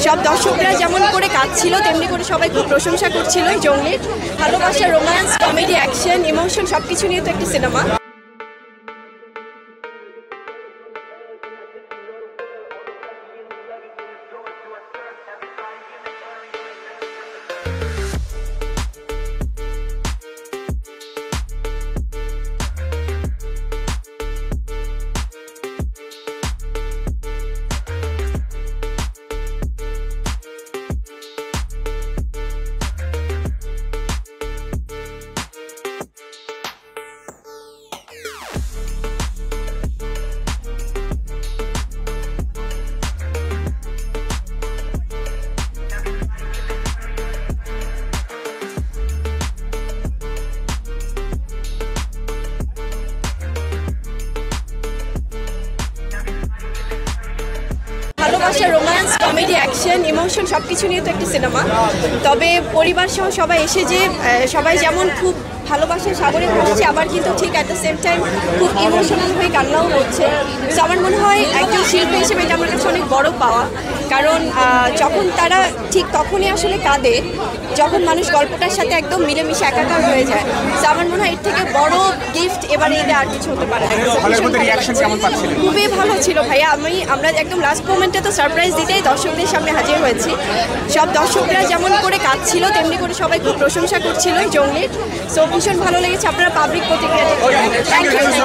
সব দর্শকরা যেমন করে কাঁদছিল তেমনি করে সবাই খুব প্রশংসা করছিল জঙ্গলির। ভালোবাসা, রোম্যান্স, কমেডি, অ্যাকশন, ইমোশন সবকিছু নিয়ে তো একটা সিনেমা। ভালোবাসা, রোম্যান্স, কমেডি, অ্যাকশন, ইমোশন সবকিছু নিয়ে তো একটা সিনেমা। তবে পরিবার সহ সবাই এসে যে সবাই যেমন খুব ভালোবাসার সাগরে ভাসছে, আবার কিন্তু ঠিক অ্যাট দ্য সেম টাইম খুব ইমোশনাল হয়ে কান্নাও হচ্ছে। তো আমার মনে হয় একজন শিল্পী হিসেবে এটা আমার কাছে অনেক বড় পাওয়া, কারণ যখন তারা ঠিক তখনই আসলে কাঁদে যখন মানুষ গল্পটার সাথে একদম মিলেমিশে একাকার হয়ে যায়। তো আমার মনে হয় এর থেকে বড় গিফট এবারে এটা আর কিছু হতে পারে না। খুবই ভালো ছিল ভাইয়া। আমরা একদম লাস্ট মোমেন্টে তো সারপ্রাইজ দিতেই দর্শকদের সামনে হাজির হয়েছি। সব দর্শকরা যেমন করে কাঁদছিল তেমনি করে সবাই খুব প্রশংসা করছিল জঙ্গলির। সো ভীষণ ভালো লেগেছে। আপনারা পাবলিক প্রতিক্রিয়া। Thank you.